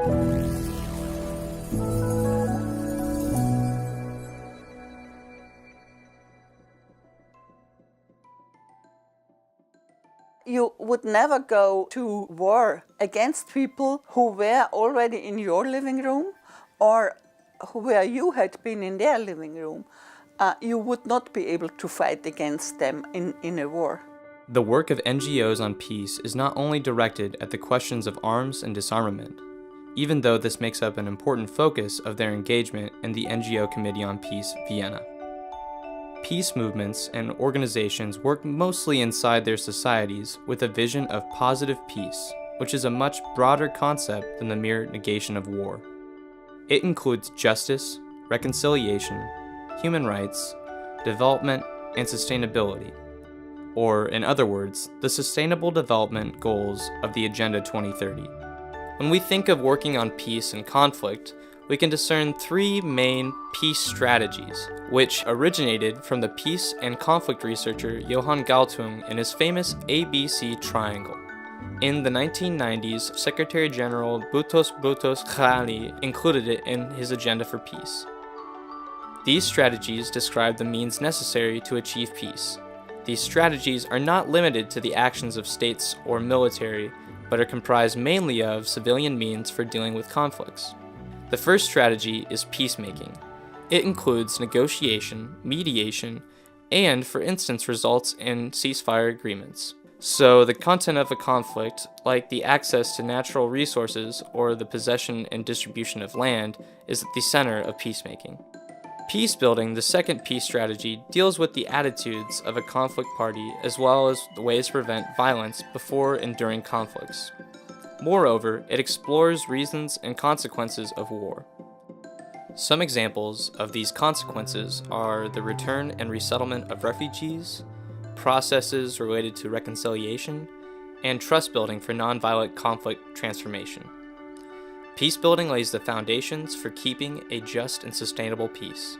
You would never go to war against people who were already in your living room or where you had been in their living room. You would not be able to fight against them in a war. The work of NGOs on peace is not only directed at the questions of arms and disarmament, even though this makes up an important focus of their engagement in the NGO Committee on Peace, Vienna. Peace movements and organizations work mostly inside their societies with a vision of positive peace, which is a much broader concept than the mere negation of war. It includes justice, reconciliation, human rights, development, and sustainability, or in other words, the Sustainable Development Goals of the Agenda 2030. When we think of working on peace and conflict, we can discern three main peace strategies, which originated from the peace and conflict researcher Johan Galtung in his famous ABC triangle. In the 1990s, Secretary General Boutros Ghali included it in his agenda for peace. These strategies describe the means necessary to achieve peace. These strategies are not limited to the actions of states or military, but are comprised mainly of civilian means for dealing with conflicts. The first strategy is peacemaking. It includes negotiation, mediation, and, for instance, results in ceasefire agreements. So the content of a conflict, like the access to natural resources or the possession and distribution of land, is at the center of peacemaking. Peacebuilding, the second peace strategy, deals with the attitudes of a conflict party as well as the ways to prevent violence before and during conflicts. Moreover, it explores reasons and consequences of war. Some examples of these consequences are the return and resettlement of refugees, processes related to reconciliation, and trust building for nonviolent conflict transformation. Peacebuilding lays the foundations for keeping a just and sustainable peace.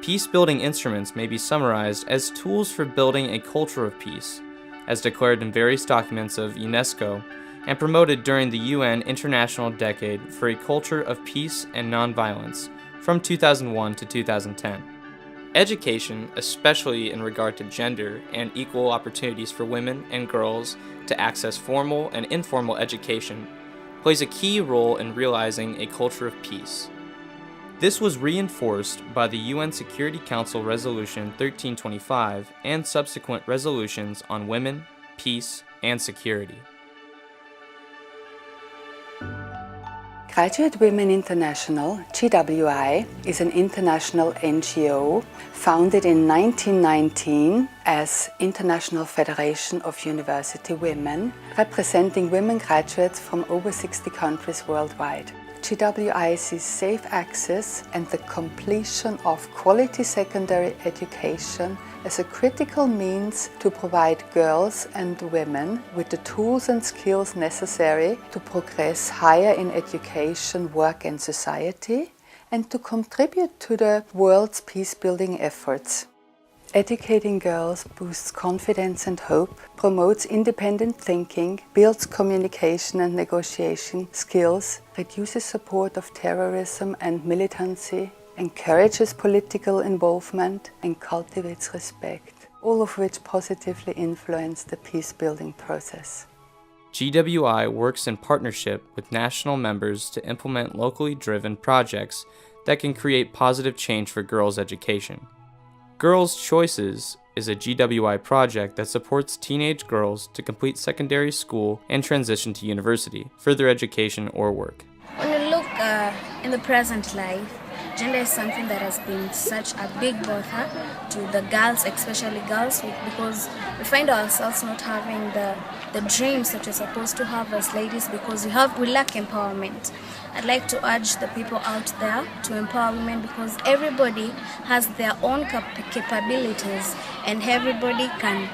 Peacebuilding instruments may be summarized as tools for building a culture of peace, as declared in various documents of UNESCO and promoted during the UN International Decade for a Culture of Peace and Nonviolence from 2001 to 2010. Education, especially in regard to gender and equal opportunities for women and girls to access formal and informal education, plays a key role in realizing a culture of peace. This was reinforced by the UN Security Council Resolution 1325 and subsequent resolutions on women, peace, and security. Graduate Women International, GWI, is an international NGO founded in 1919 as International Federation of University Women, representing women graduates from over 60 countries worldwide. GWI sees safe access and the completion of quality secondary education as a critical means to provide girls and women with the tools and skills necessary to progress higher in education, work and society, and to contribute to the world's peace-building efforts. Educating girls boosts confidence and hope, promotes independent thinking, builds communication and negotiation skills, reduces support of terrorism and militancy, encourages political involvement, and cultivates respect, all of which positively influence the peace-building process. GWI works in partnership with national members to implement locally driven projects that can create positive change for girls' education. Girls' Choices is a GWI project that supports teenage girls to complete secondary school and transition to university, further education, or work. When you look in the present life, gender is something that has been such a big bother to the girls, especially girls, because we find ourselves not having the dreams that we're supposed to have as ladies because we lack empowerment. I'd like to urge the people out there to empower women because everybody has their own capabilities and everybody can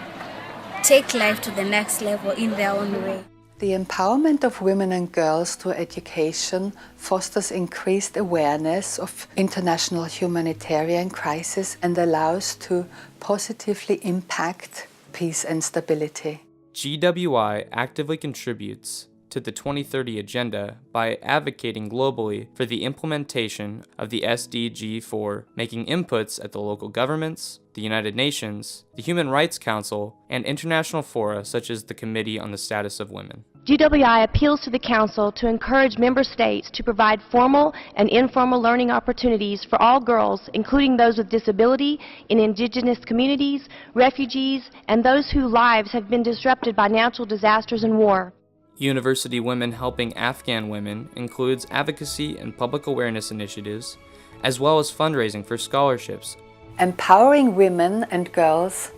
take life to the next level in their own way. The empowerment of women and girls through education fosters increased awareness of international humanitarian crisis and allows to positively impact peace and stability. GWI actively contributes to the 2030 Agenda by advocating globally for the implementation of the SDG 4, making inputs at the local governments, the United Nations, the Human Rights Council, and international fora such as the Committee on the Status of Women. GWI appeals to the Council to encourage member states to provide formal and informal learning opportunities for all girls, including those with disability, in indigenous communities, refugees, and those whose lives have been disrupted by natural disasters and war. University Women Helping Afghan Women includes advocacy and public awareness initiatives, as well as fundraising for scholarships. Empowering women and girls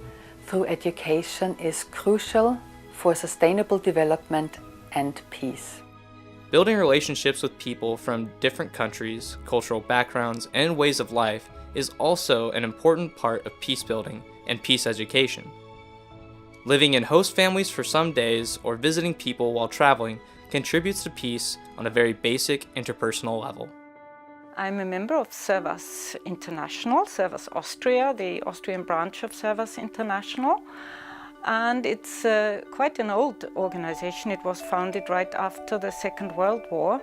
through education is crucial for sustainable development and peace. Building relationships with people from different countries, cultural backgrounds, and ways of life is also an important part of peacebuilding and peace education. Living in host families for some days or visiting people while traveling contributes to peace on a very basic interpersonal level. I'm a member of Servas International, Servas Austria, the Austrian branch of Servas International. And it's quite an old organization. It was founded right after the Second World War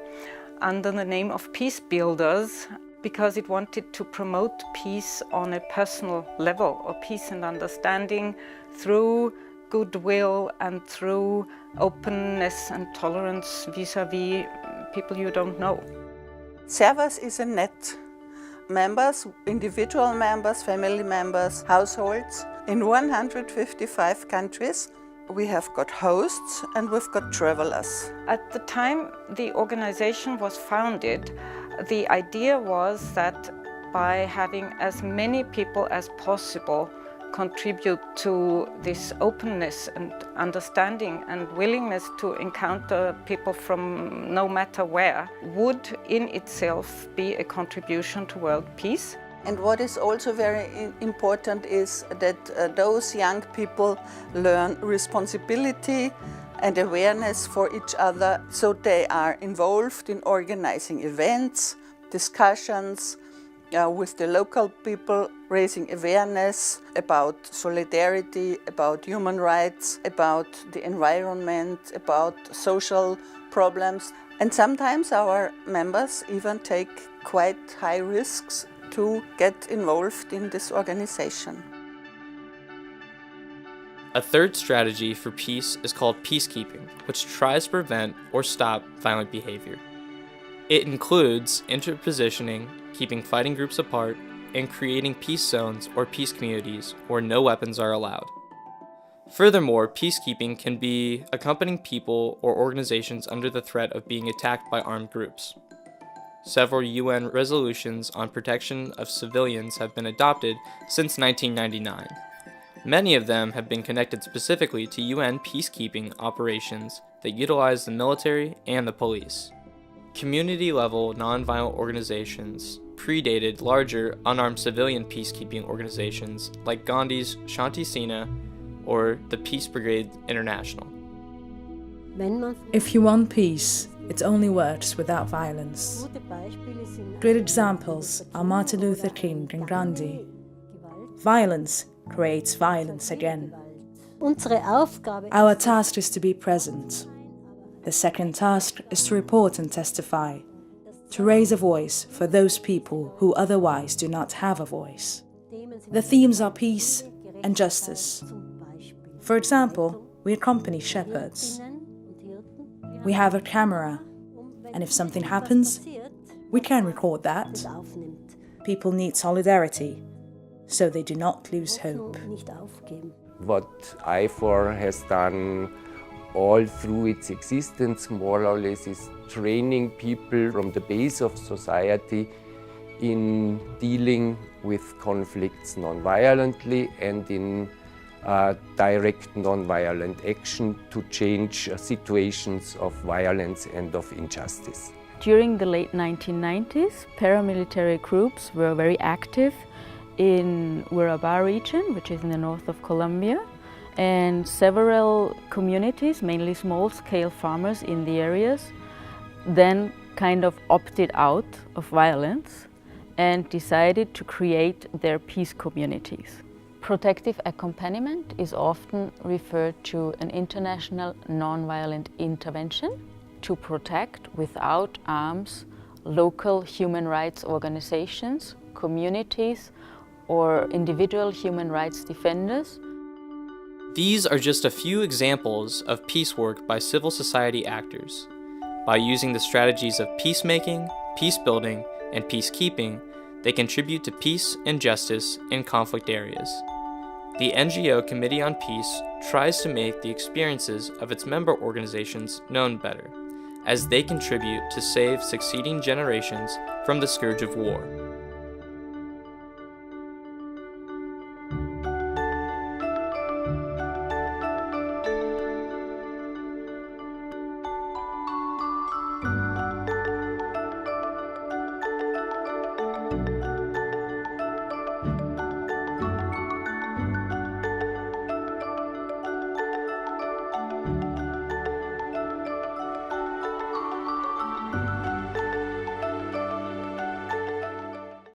under the name of Peacebuilders, because it wanted to promote peace on a personal level, or peace and understanding through goodwill and through openness and tolerance vis-à-vis people you don't know. Servas is a net. Members, individual members, family members, households in 155 countries. We have got hosts and we've got travelers. At the time the organization was founded, the idea was that by having as many people as possible contribute to this openness and understanding and willingness to encounter people from no matter where would in itself be a contribution to world peace. And what is also very important is that those young people learn responsibility and awareness for each other, so they are involved in organizing events, discussions, with the local people, raising awareness about solidarity, about human rights, about the environment, about social problems. And sometimes our members even take quite high risks to get involved in this organization. A third strategy for peace is called peacekeeping, which tries to prevent or stop violent behavior. It includes interpositioning, keeping fighting groups apart, and creating peace zones or peace communities where no weapons are allowed. Furthermore, peacekeeping can be accompanying people or organizations under the threat of being attacked by armed groups. Several UN resolutions on protection of civilians have been adopted since 1999. Many of them have been connected specifically to UN peacekeeping operations that utilize the military and the police. Community-level nonviolent organizations predated larger unarmed civilian peacekeeping organizations like Gandhi's Shanti Sena or the Peace Brigade International. If you want peace, it only works without violence. Great examples are Martin Luther King and Gandhi. Violence creates violence again. Our task is to be present. The second task is to report and testify, to raise a voice for those people who otherwise do not have a voice. The themes are peace and justice. For example, we accompany shepherds. We have a camera, and if something happens, we can record that. People need solidarity, so they do not lose hope. What IFOR has done all through its existence, more or less, is training people from the base of society in dealing with conflicts non-violently and in direct non-violent action to change situations of violence and of injustice. During the late 1990s, paramilitary groups were very active in Urabá region, which is in the north of Colombia, and several communities, mainly small-scale farmers in the areas, then kind of opted out of violence and decided to create their peace communities. Protective accompaniment is often referred to an international non-violent intervention, to protect without arms local human rights organizations, communities, or individual human rights defenders. These are just a few examples of peace work by civil society actors. By using the strategies of peacemaking, peacebuilding, and peacekeeping, they contribute to peace and justice in conflict areas. The NGO Committee on Peace tries to make the experiences of its member organizations known better, as they contribute to save succeeding generations from the scourge of war.